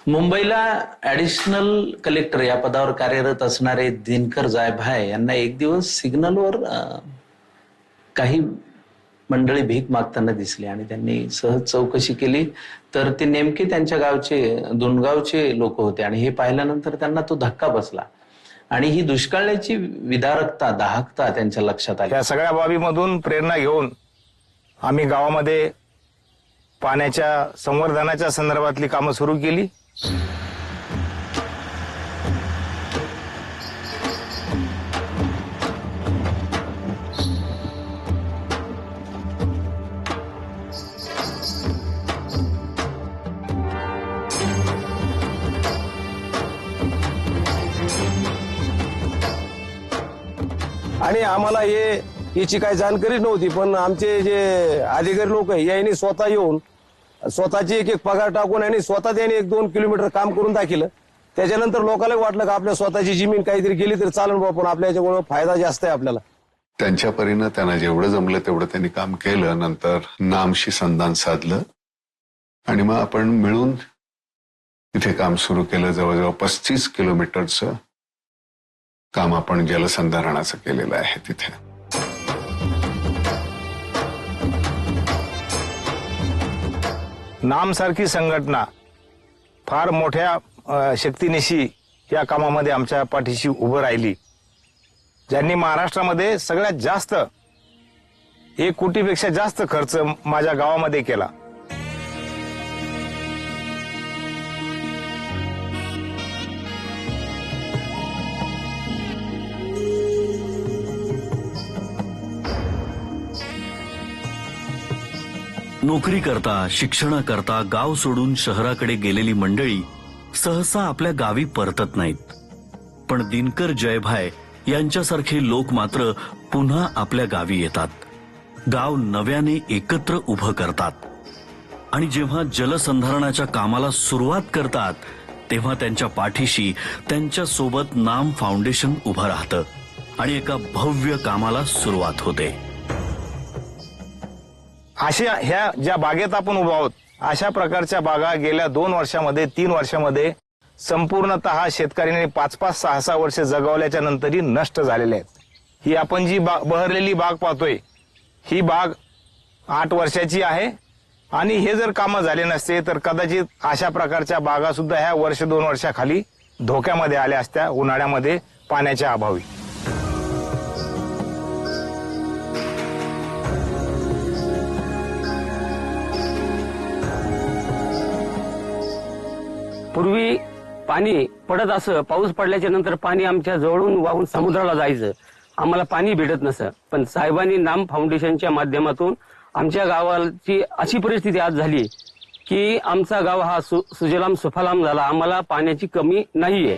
मुंबईला additional collector या पदावर कार्यरत असणारे दिनकर जायभाय यांना एक दिवस सिग्नलवर काही मंडळी भीक मागताना दिसली आणि त्यांनी सहज चौकशी केली तर ते नेमके त्यांच्या गावचे दोनगावचे लोक होते आणि हे पाहिल्यानंतर त्यांना तो धक्का बसला आणि ही दुष्काळाची विदारकता दाहकता त्यांच्या लक्षात आली। या सगळ्या बाबीमधून प्रेरणा घेऊन आम्ही गावामध्ये पाण्याच्या संवर्धनाच्या संदर्भातली कामं सुरू केली। आणि आम्हाला याची काही जाणकारी नव्हती, पण आमचे जे अधिकारी लोक आहे यांनी स्वतः येऊन स्वतःची एक पगार टाकून आणि स्वतः त्यांनी 1-2 किलोमीटर काम करून दाखवलं। त्याच्यानंतर लोकांना वाटलं की आपल्या स्वतःची जमीन काहीतरी गेली तर चालेल बाबा, पण आपल्या याच्यामुळे फायदा जास्त आहे आपल्याला। त्यांच्या परीनं त्यांना जेवढं जमलं तेवढं त्यांनी काम केलं। नंतर नामशी संधान साधलं आणि मग आपण मिळून इथे काम सुरू केलं। जवळजवळ 35 किलोमीटरचं काम आपण जलसंधारणाचं केलेलं आहे तिथे। नामसारखी संघटना फार मोठ्या शक्तीनिशी या कामामध्ये आमच्या पाठीशी उभं राहिली, ज्यांनी महाराष्ट्रामध्ये सगळ्यात जास्त 1 कोटीपेक्षा जास्त खर्च माझ्या गावामध्ये केला। नोकरी करता शिक्षणाकरता गाव सोडून शहराकडे गेलेली मंडळी सहसा आपल्या गावी परतत नाहीत, पण दिनकर जयभाय यांच्यासारखे लोक मात्र पुन्हा आपल्या गावी येतात, गाव नव्याने एकत्र उभं करतात आणि जेव्हा जलसंधारणाच्या कामाला सुरुवात करतात तेव्हा त्यांच्या पाठीशी त्यांच्या सोबत नाम फाउंडेशन उभं राहतं आणि एका भव्य कामाला सुरुवात होते। अशा ह्या ज्या बागेत आपण उभा आहोत अशा प्रकारच्या बागा गेल्या 2 वर्षामध्ये 3 वर्षामध्ये संपूर्णतः शेतकऱ्यांनी 5-5, 6-6 वर्ष जगवल्याच्या नंतरही नष्ट झालेल्या आहेत। ही आपण जी बहरलेली बाग पाहतोय ही बाग 8 वर्षाची आहे आणि हे जर कामं झाले नसते तर कदाचित अशा प्रकारच्या बागा सुद्धा ह्या 1-2 वर्षाखाली धोक्यामध्ये आल्या असत्या उन्हाळ्यामध्ये पाण्याच्या अभावी। पूर्वी पाणी पडत असं, पाऊस पडल्याच्या नंतर पाणी आमच्या जवळून वाहून समुद्राला जायचं, आम्हाला पाणी भेटत नसं। पण साहेबांनी नाम फाउंडेशनच्या माध्यमातून आमच्या गावाची अशी परिस्थिती आज झाली की आमचा गाव हा सुजलाम सुफलाम झाला, आम्हाला पाण्याची कमी नाहीये।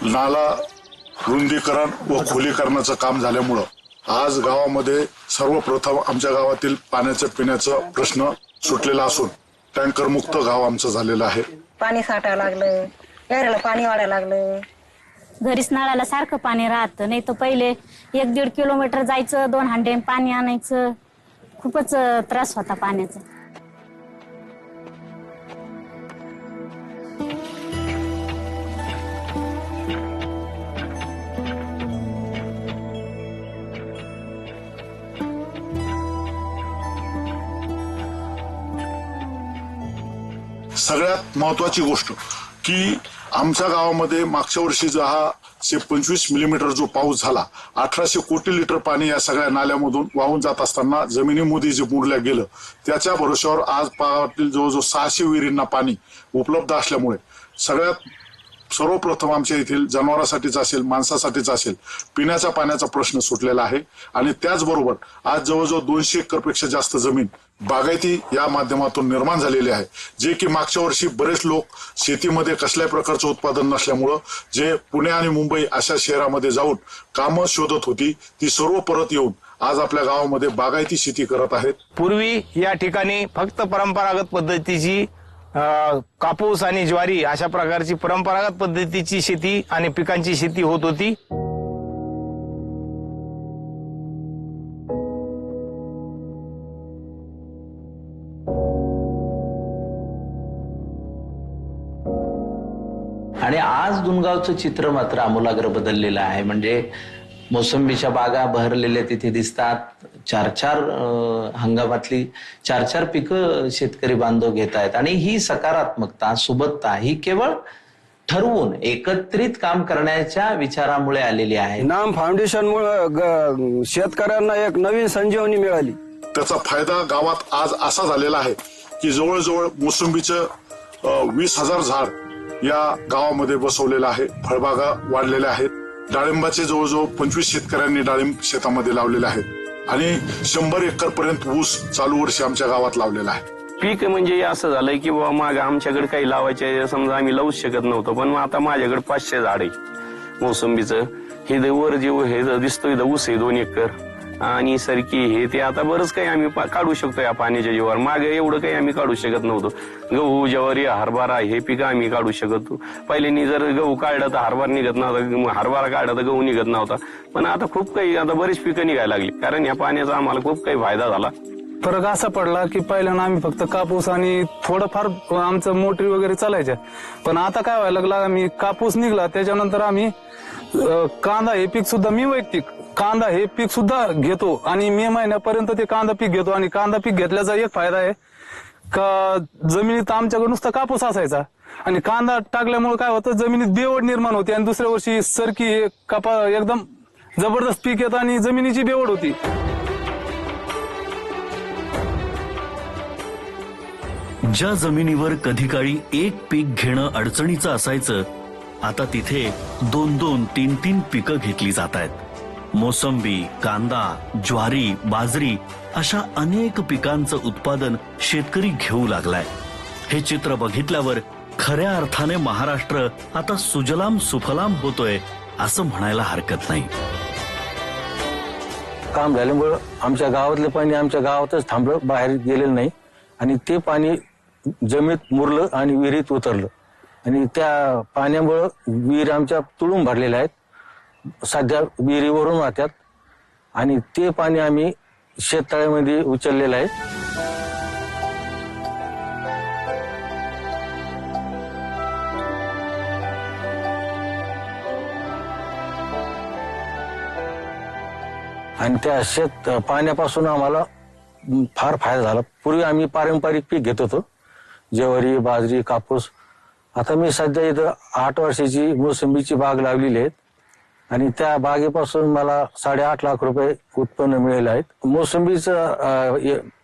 नाला रुंदीकरण व खोलीकरणाचं काम झाल्यामुळं आज गावामध्ये सर्वप्रथम आमच्या गावातील पाण्याच्या पिण्याचा प्रश्न सुटलेला असून टँकर मुक्त गाव आमचं झालेलं आहे। पाणी साठायला लागलं, यायला पाणी वाढायला लागलं, घरीच नळाला सारखं पाणी राहतं, नाही तर पहिले 1-1.5 किलोमीटर जायचं, 2 हांडे पाणी आणायचं, खूपच त्रास होता पाण्याचा। सगळ्यात महत्वाची गोष्ट की आमच्या गावामध्ये मागच्या वर्षी जो हा 25 मिलीमीटर जो पाऊस झाला, 1800 कोटी लिटर पाणी या सगळ्या नाल्यामधून वाहून जात असताना जमिनीमध्ये जे मुरल्या गेलं, त्याच्या भरोश्यावर आज पावातील जवळजवळ 600 विहिरींना पाणी उपलब्ध असल्यामुळे सर्वप्रथम आमच्या येथील जनावरांसाठीच असेल, माणसासाठीच असेल, पिण्याच्या पाण्याचा प्रश्न सुटलेला आहे। आणि त्याचबरोबर आज जवळजवळ 200 एकरपेक्षा जास्त जमीन बागायती या माध्यमातून निर्माण झालेली आहे, जे की मागच्या वर्षी बरेच लोक शेतीमध्ये कसल्याही प्रकारचं उत्पादन नसल्यामुळं जे पुणे आणि मुंबई अशा शहरामध्ये जाऊन कामं शोधत होती, ती सर्व परत येऊन आज आपल्या गावामध्ये बागायती शेती करत आहेत. पूर्वी या ठिकाणी फक्त परंपरागत पद्धतीची कापूस आणि ज्वारी अशा प्रकारची परंपरागत पद्धतीची शेती आणि पिकांची शेती होत होती. आणि आज दुनगावचं चित्र मात्र आमूलाग्र बदललेलं आहे. म्हणजे मोसंबीच्या बागा बहरलेल्या तिथे दिसतात. 4-4 हंगामातली 4-4 पिकं शेतकरी बांधव घेत आहेत. आणि ही सकारात्मकता, सुबत्ता ही केवळ ठरवून एकत्रित काम करण्याच्या विचारामुळे आलेली आहे. नाम फाउंडेशनमुळे शेतकऱ्यांना एक नवीन संजीवनी मिळाली. त्याचा फायदा गावात आज असा झालेला आहे की जवळजवळ मोसंबीचं 20,000 झाड या गावामध्ये बसवलेलं आहे. फळबागा वाढलेल्या आहेत. डाळिंबाचे जवळजवळ 25 शेतकऱ्यांनी डाळिंब शेतामध्ये लावलेले आहेत आणि 100 एकर पर्यंत ऊस चालू वर्षी आमच्या गावात लावलेला आहे. पीक म्हणजे असं झालंय की बाबा माग आमच्याकडे काही लावायचे समजा आम्ही लावूच शकत नव्हतो, पण आता माझ्याकडे 500 झाड आहे मोसंबीचं. हे वर जे हे दिसतोय ऊस आहे 2 एकर आणि सरकी हे ते आता बरंच काही आम्ही काढू शकतो या पाण्याच्या जीवावर. मागे एवढं काही आम्ही काढू शकत नव्हतो. गहू, ज्वारी, हरभरा हे पिकं आम्ही काढू शकतो. पहिल्यांनी जर गहू काढला तर हरभरा निघत नव्हता, हरभरा काढला तर गहू निघत नव्हता. पण आता खूप काही आता बरीच पिकं निघायला लागली, कारण या पाण्याचा आम्हाला खूप काही फायदा झाला. फरक असा पडला की पहिल्यांदा आम्ही फक्त कापूस आणि थोडंफार आमचं मोटरी वगैरे चालायच्या, पण आता काय व्हायला लागला, आम्ही कापूस निघला त्याच्यानंतर आम्ही कांदा हे पीक सुद्धा, मी वैयक्तिक कांदा हे पीक सुद्धा घेतो आणि मे महिन्यापर्यंत ते कांदा पीक घेतो. आणि कांदा पीक घेतल्याचा एक फायदा आहे का जमिनीत आमच्याकडे नुसता कापूस असायचा आणि कांदा टाकल्यामुळे काय होतं, जमिनीत बेवड निर्माण होते आणि दुसऱ्या वर्षी सरकी हे एकदम जबरदस्त पीक येतं आणि जमिनीची बेवड होती. ज्या जमिनीवर कधी काळी एक पीक घेणं अडचणीचं असायचं, आता तिथे 2-2, 3-3 पिकं घेतली जात आहेत. मोसंबी, कांदा, ज्वारी, बाजरी अशा अनेक पिकांचं उत्पादन शेतकरी घेऊ लागलाय. हे चित्र बघितल्यावर खऱ्या अर्थाने महाराष्ट्र आता सुजलाम सुफलाम होतोय असं म्हणायला हरकत नाही. काम झाल्यामुळं आमच्या गावातलं पाणी आमच्या गावातच थांबलं, बाहेर गेलेलं नाही आणि ते पाणी जमिनीत मुरलं आणि विहिरीत उतरलं आणि त्या पाण्यामुळं विहीर आमच्या तुडून भरलेल्या आहेत. सध्या विहिरीवरून वाहतात आणि ते पाणी आम्ही शेततळ्यामध्ये उचललेलं आहे. आणि त्या शेत पाण्यापासून आम्हाला फार फायदा झाला. पूर्वी आम्ही पारंपरिक पीक घेत होतो, ज्वारी, बाजरी, कापूस. आता मी सध्या इथं 8 वर्षाची मोसंबीची बाग लावलेली आहे आणि त्या बागेपासून मला 8.5 लाख रुपये उत्पन्न मिळेल आहेत. मोसंबीचं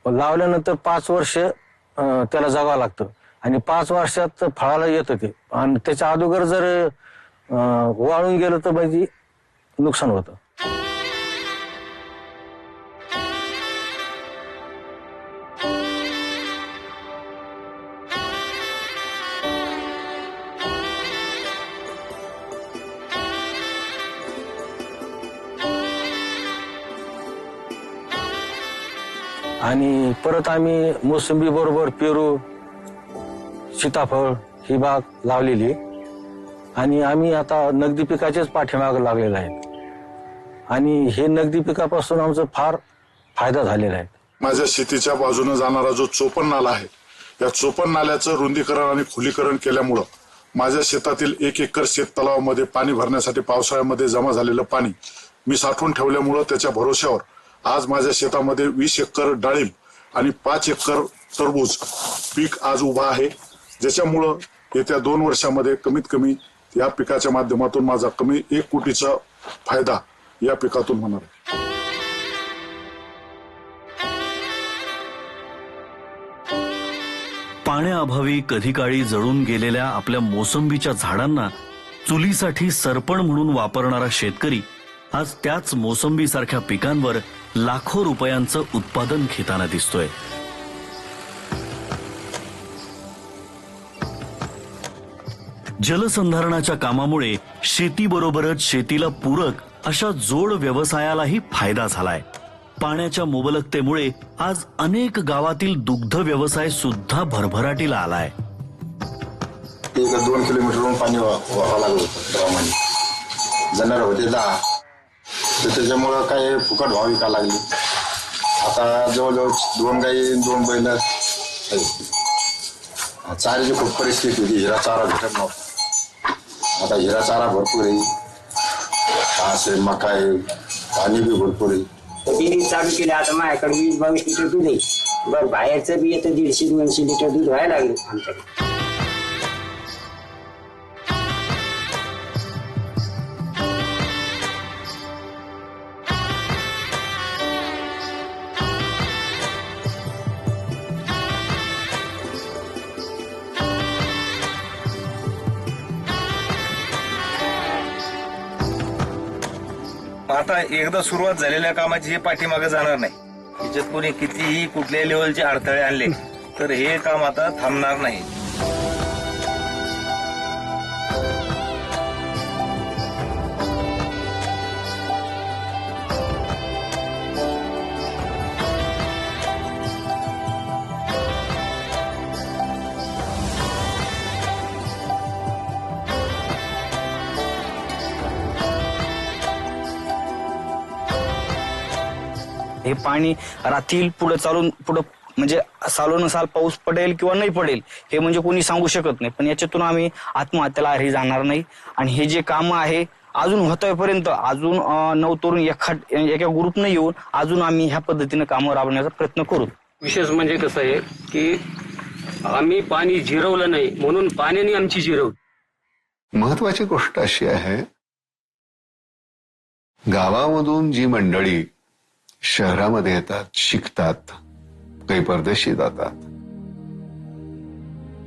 लावल्यानंतर 5 वर्ष त्याला जगावं लागतं आणि 5 वर्षात फळाला येतं ते. आणि त्याच्या अगोदर जर वाळून गेलं तर म्हणजे नुकसान होतं. आणि परत आम्ही मोसंबी बरोबर पेरू, सीताफळ ही बाग लावलेली आणि आम्ही आता नगदी पिकाचेच पाठीमागे लागलेले आहेत आणि हे नगदी पिकापासून आमचा फार फायदा झालेला आहे. माझ्या शेतीच्या बाजूने जाणारा जो चोपण नाला आहे, या चोपण नाल्याचं रुंदीकरण आणि खुलीकरण केल्यामुळं माझ्या शेतातील 1 एकर शेत तलावामध्ये पाणी भरण्यासाठी पावसाळ्यामध्ये जमा झालेलं पाणी मी साठवून ठेवल्यामुळं त्याच्या भरोश्यावर आज माझ्या शेतामध्ये 20 एकर डाळिंब आणि 5 एकर टरबूज पीक आज उभा आहे, ज्याच्यामुळं येत्या 2 वर्षामध्ये कमीत कमी या पिकाच्या माध्यमातून माझा कमी 1 कोटीचा फायदा या पिकातून होणार आहे. पाण्याअभावी कधी काळी जळून गेलेल्या आपल्या मोसंबीच्या झाडांना चुलीसाठी सरपण म्हणून वापरणारा शेतकरी आज त्याच मोसंबीसारख्या पिकांवर लाखो रुपयांचं उत्पादन घेताना दिसतोय. जलसंधारणाच्या कामामुळे शेतीबरोबरच शेतीला पूरक अशा जोड व्यवसायालाही फायदा झालाय. पाण्याच्या मुबलकतेमुळे आज अनेक गावातील दुग्ध व्यवसाय सुद्धा भरभराटीला आलाय. 1-2 किलोमीटरवरून पाणी व्हावं लागलं होतं गावामध्ये. जनावर होते 10, तर त्याच्यामुळं काय फुकट भाव विकायला लागली. आता जवळजवळ 2 गाई 2 बैल चाऱ्याची खूप परिस्थिती होती. हिरा चारा भेटत नव्हता. आता हिरा चारा भरपूर आहे, घास आहे, मका आहे, पाणी बी भरपूर आहे. डेअरी चालू केली. आता माझ्याकडे 20-22 लिटर दूध आहे. बरं, बाहेरचं बी येतं 150-200 लिटर दूध व्हायला लागलं आमच्याकडे. आता एकदा सुरुवात झालेल्या कामाची हे पाठीमागे जाणार नाही. याच्यात कोणी कितीही कुठल्याही लेवलचे अडथळे आणले तर हे काम आता थांबणार नाही. हे पाणी राहतील पुढे चालून पुढे म्हणजे सालोनुसार पाऊस पडेल किंवा नाही पडेल हे म्हणजे कोणी सांगू शकत नाही. पण याच्यातून आम्ही आत्महत्येला आरी जाणार नाही. आणि हे जे काम आहे अजून होतोपर्यंत अजून 9 तरुण एका ग्रुपने येऊन अजून आम्ही ह्या पद्धतीने कामं राबवण्याचा प्रयत्न करू. विशेष म्हणजे कसं आहे की आम्ही पाणी जिरवलं नाही म्हणून पाण्याने आमची जिरवली. महत्वाची गोष्ट अशी आहे, गावामधून जी मंडळी शहरामध्ये येतात, शिकतात, काही परदेशी जातात,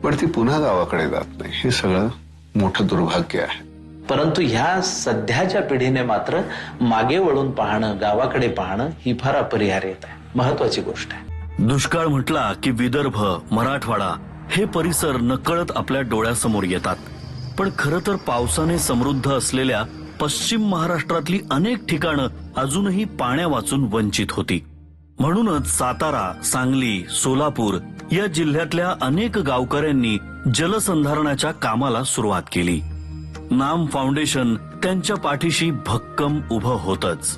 पण ती पुन्हा गावाकडे जात नाही. हे सगळं मोठं दुर्भाग्य आहे. परंतु ह्या सध्याच्या पिढीने मात्र मागे वळून पाहणं, गावाकडे पाहणं ही फार अपरिहार्यता आहे. महत्वाची गोष्ट आहे. दुष्काळ म्हटला की विदर्भ, मराठवाडा हे परिसर नकळत आपल्या डोळ्यासमोर येतात. पण खरं तर पावसाने समृद्ध असलेल्या पश्चिम महाराष्ट्रातली अनेक ठिकाणं अजूनही पाण्यावाचून वंचित होती. म्हणूनच सातारा, सांगली, सोलापूर या जिल्ह्यातल्या अनेक गावकऱ्यांनी जलसंधारणाच्या कामाला सुरुवात केली. नाम फाउंडेशन त्यांच्या पाठीशी भक्कम उभं होतच.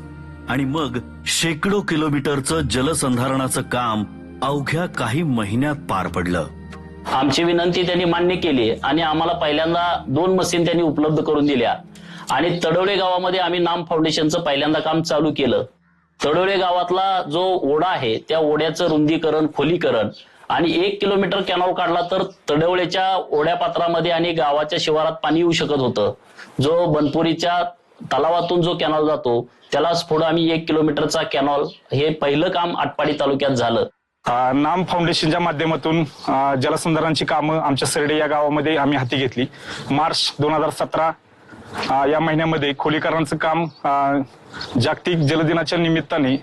आणि मग शेकडो किलोमीटरचं जलसंधारणाचं काम अवघ्या काही महिन्यात पार पडलं. आमची विनंती त्यांनी मान्य केली आणि आम्हाला पहिल्यांदा 2 मशीन त्यांनी उपलब्ध करून दिल्या. आणि तडोळे गावामध्ये आम्ही नाम फाउंडेशनचं पहिल्यांदा काम चालू केलं. तडोळे गावातला जो ओढा आहे त्या ओढ्याचं रुंदीकरण, खोलीकरण आणि 1 किलोमीटर कॅनॉल काढला तर तडवळेच्या ओढ्यापात्रामध्ये आणि गावाच्या शिवारात पाणी येऊ शकत होतं. जो बनपुरीच्या तलावातून जो कॅनॉल जातो त्यालाच पुढे आम्ही 1 किलोमीटरचा कॅनॉल, हे पहिलं काम आटपाडी तालुक्यात झालं. नाम फाउंडेशनच्या माध्यमातून जलसंधारणाची कामं आमच्या सरडे या गावामध्ये आम्ही हाती घेतली. मार्च 2017 या महिन्यामध्ये खोलीकरणाचं काम जागतिक जलदिनाच्या निमित्ताने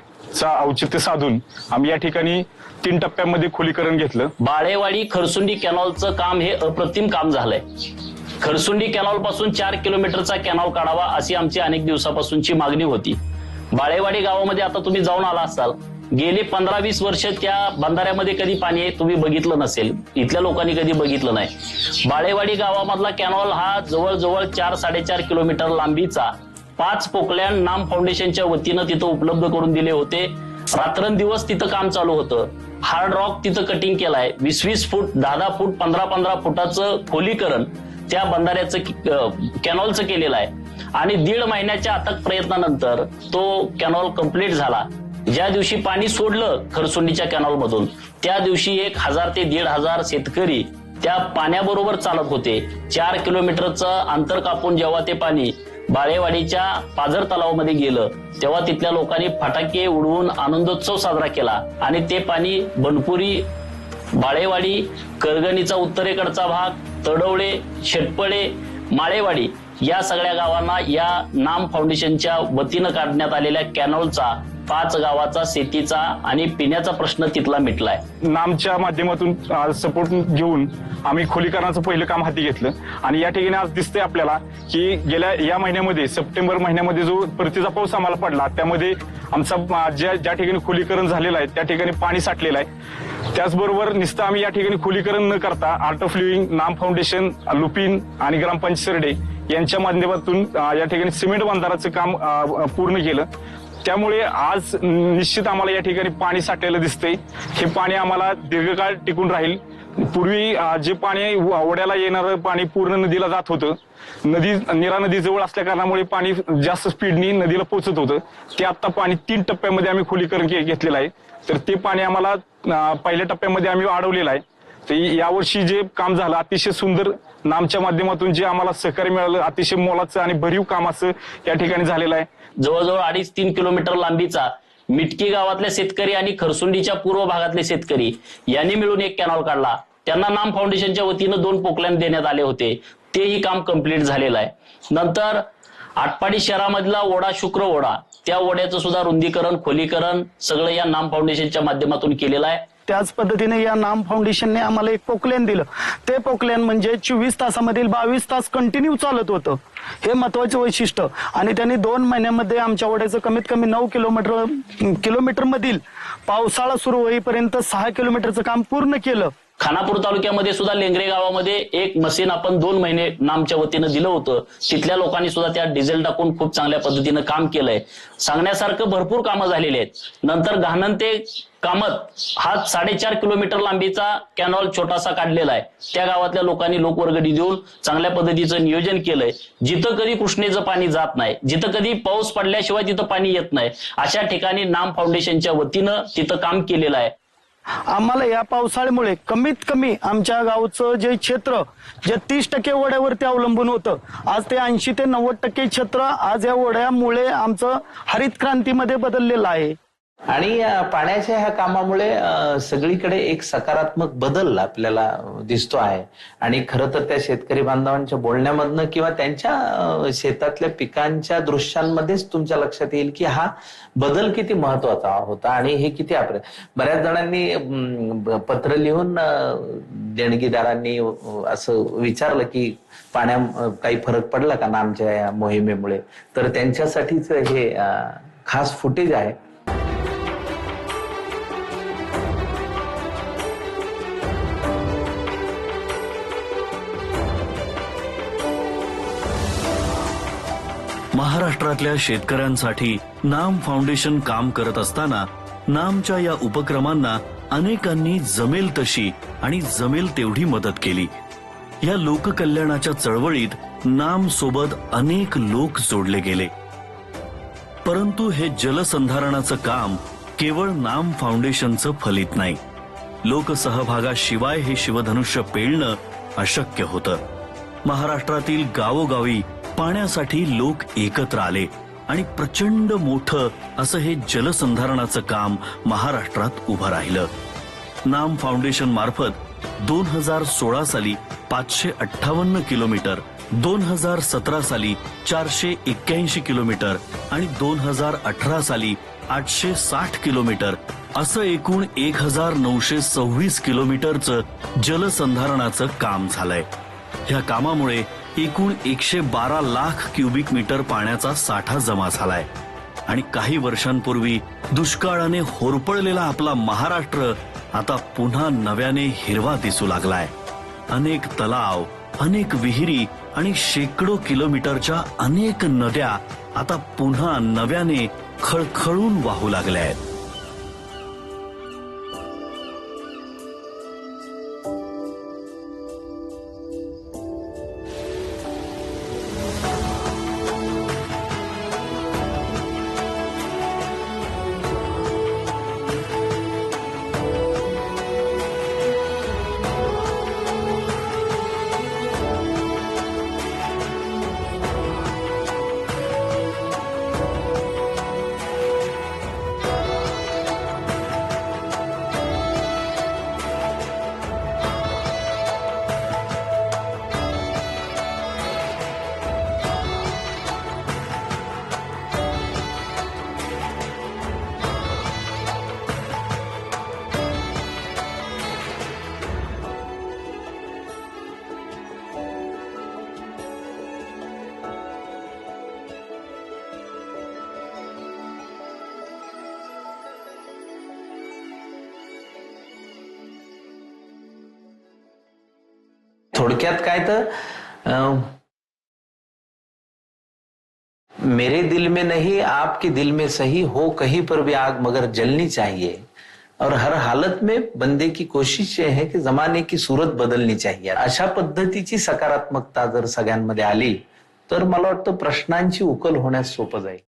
औचित्य साधून आम्ही या ठिकाणी 3 टप्प्यामध्ये खोलीकरण घेतलं. बाळेवाडी खरसुंडी कॅनॉलचं काम हे अप्रतिम काम झालंय. खरसुंडी कॅनॉल पासून 4 किलोमीटरचा कॅनॉल काढावा अशी आमची अनेक दिवसापासूनची मागणी होती. बाळेवाडी गावामध्ये आता तुम्ही जाऊन आला असाल, गेली 15-20 वर्ष त्या बंधाऱ्यामध्ये कधी पाणी तुम्ही बघितलं नसेल, इथल्या लोकांनी कधी बघितलं नाही. बाळेवाडी गावामधला कॅनॉल हा जवळजवळ 4-4.5 किलोमीटर लांबीचा 5 पोकलॅन नाम फाउंडेशनच्या वतीनं तिथं उपलब्ध करून दिले होते. रात्रंदिवस तिथं काम चालू होतं. हार्ड रॉक तिथं कटिंग केलाय. 20-20 फूट, 10-10 फूट, 15-15 फुटाचं खोलीकरण त्या बंधाऱ्याचं, कॅनॉलचं केलेलं आहे. आणि 1.5 महिन्याच्या अथक प्रयत्नानंतर तो कॅनॉल कम्प्लीट झाला. ज्या दिवशी पाणी सोडलं खरसुंडीच्या कॅनॉल मधून त्या दिवशी 1000 ते 1500 शेतकरी त्या पाण्याबरोबर चालत होते. 4 किलोमीटरचं अंतर कापून जेव्हा ते पाणी बाळेवाडीच्या पाझर तलावामध्ये गेलं तेव्हा तिथल्या लोकांनी फटाके उडवून आनंदोत्सव साजरा केला. आणि ते पाणी बनपुरी, बाळेवाडी, करगणीचा उत्तरेकडचा भाग, तडवळे, शेटपळे, माळेवाडी या सगळ्या गावांना या नाम फाउंडेशनच्या वतीनं काढण्यात आलेल्या कॅनॉलचा 5 गावाचा शेतीचा आणि पिण्याचा प्रश्न तिथला मिटलाय. नामच्या माध्यमातून सपोर्ट घेऊन आम्ही खोलीकरणाचं पहिलं काम हाती घेतलं आणि या ठिकाणी आज दिसतंय आपल्याला की गेल्या या महिन्यामध्ये सप्टेंबर महिन्यामध्ये जो परतीचा पाऊस आम्हाला पडला त्यामध्ये आमचा ज्या ठिकाणी खोलीकरण झालेलं आहे त्या ठिकाणी पाणी साठलेलं आहे. त्याचबरोबर नुसतं आम्ही या ठिकाणी खोलीकरण न करता आर्ट ऑफ लिव्हिंग, नाम फाउंडेशन, लुपिन आणि ग्रामपंचायत सरडे यांच्या माध्यमातून या ठिकाणी सिमेंट बांधाराचं काम पूर्ण केलं. त्यामुळे आज निश्चित आम्हाला या ठिकाणी पाणी साठलेलं दिसतंय. हे पाणी आम्हाला दीर्घकाळ टिकून राहील. पूर्वी जे पाणी ओढ्याला येणारं पाणी पूर्ण नदीला जात होतं, नीरा नदी जवळ असल्या कारणामुळे पाणी जास्त स्पीडनी नदीला पोहोचत होतं. ते आता पाणी 3 टप्प्यामध्ये आम्ही खोलीकरण घेतलेलं आहे. तर ते पाणी आम्हाला पहिल्या टप्प्यामध्ये आम्ही अडवलेलं आहे. तर यावर्षी जे काम झालं अतिशय सुंदर, नामच्या माध्यमातून जे आम्हाला सहकार्य मिळालं अतिशय मोलाचं आणि भरीव कामाचं या ठिकाणी झालेलं आहे. जवळजवळ 2.5-3 किलोमीटर लांबीचा मिटकी गावातले शेतकरी आणि खरसुंडीच्या पूर्व भागातले शेतकरी यांनी मिळून एक कॅनॉल काढला. त्यांना नाम फाउंडेशनच्या वतीनं 2 पोकलॅन देण्यात आले होते. तेही काम कंप्लीट झालेलं आहे. नंतर आटपाडी शहरामधला ओढा शुक्र ओढा, त्या ओढ्याचं सुद्धा रुंदीकरण, खोलीकरण सगळं या नाम फाउंडेशनच्या माध्यमातून केलेलं आहे. त्याच पद्धतीने या नाम फाउंडेशनने आम्हाला एक पोकलॅन दिलं. ते पोकलॅन म्हणजे 24 तासामधील 22 तास कंटिन्यू चालत होतं. हे महत्वाचं वैशिष्ट्य. आणि त्यांनी 2 महिन्यामध्ये आमच्या ओढ्याचं कमीत कमी 9 किलोमीटर मधील पावसाळा सुरू होईपर्यंत 6 किलोमीटरचं काम पूर्ण केलं. खानापूर तालुक्यामध्ये सुद्धा लेंगरे गावामध्ये एक मशीन आपण 2 महिने नामच्या वतीनं दिलं होतं. तिथल्या लोकांनी सुद्धा त्या डिझेल टाकून खूप चांगल्या पद्धतीनं काम केलंय. सांगण्यासारखं भरपूर कामं झालेली आहेत. नंतर घाणन ते कामत हा 4.5 किलोमीटर लांबीचा कॅनॉल छोटासा काढलेला आहे. त्या गावातल्या लोकांनी लोकवर्गणी देऊन चांगल्या पद्धतीचं नियोजन केलंय. जिथं कधी कृष्णेचं पाणी जात नाही, जिथं कधी पाऊस पडल्याशिवाय तिथं पाणी येत नाही, अशा ठिकाणी नाम फाउंडेशनच्या वतीनं तिथं काम केलेलं आहे. आम्हाला या पावसाळ्यामुळे कमीत कमी आमच्या गावचं जे क्षेत्र जे 30% ओढ्यावरती अवलंबून होतं, आज ते 80 ते 90% क्षेत्र आज या ओढ्यामुळे आमचं हरित क्रांतीमध्ये बदललेलं आहे. आणि पाण्याच्या ह्या कामामुळे सगळीकडे एक सकारात्मक बदल आपल्याला दिसतो आहे. आणि खरं तर त्या शेतकरी बांधवांच्या बोलण्यामधनं किंवा त्यांच्या शेतातल्या पिकांच्या दृश्यांमध्येच तुमच्या लक्षात येईल की हा बदल किती महत्वाचा होता आणि हे किती बऱ्याच जणांनी पत्र लिहून देणगीदारांनी असं विचारलं की काही फरक पडला का नामच्या या मोहिमेमुळे. तर त्यांच्यासाठीच हे खास फुटेज आहे. महाराष्ट्रातल्या शेतकऱ्यांसाठी नाम फाउंडेशन काम करत असताना नामच्या या उपक्रमांना अनेकांनी जमेल तशी आणि जमेल तेवढी मदत केली. या लोककल्याणाच्या चळवळीत नाम सोबत अनेक लोक जोडले गेले. परंतु हे जलसंधारणाचं काम केवळ नाम फाउंडेशनचं फलित नाही. लोकसहभागाशिवाय हे शिवधनुष्य पेलणं अशक्य होतं. महाराष्ट्रातील गावोगावी पाण्यासाठी लोक एकत्र आले आणि प्रचंड मोठं असं हे जलसंधारणाचं काम महाराष्ट्रात उभं राहिलं. नाम फाउंडेशन मार्फत 2016 साली 558 किलोमीटर, 2017 साली 481 किलोमीटर आणि 2018 साली 860 किलोमीटर असं एकूण 1926 किलोमीटरचं जलसंधारणाचं काम झालंय. ह्या कामामुळे एकूण 112 लाख क्युबिक मीटर पाण्याचा साठा जमा झालाय. आणि काही वर्षांपूर्वी दुष्काळाने होरपळलेला आपला महाराष्ट्र आता पुन्हा नव्याने हिरवा दिसू लागलाय. अनेक तलाव, अनेक विहिरी आणि शेकडो किलोमीटरच्या अनेक नद्या आता पुन्हा नव्याने खळखळून वाहू लागल्या आहेत. थोडक्यात काय तर मेरे दिल में नहीं आपके दिल में सही हो कहीं पर भी आग मगर जलनी चाहिए और हर हालत में बंदे की कोशिश ये है की जमाने की सूरत बदलनी चाहिए. अशा पद्धतीची सकारात्मकता जर सगळ्यांमध्ये आली तर मला वाटतं प्रश्नांची उकल होण्यास सोपं जाईल.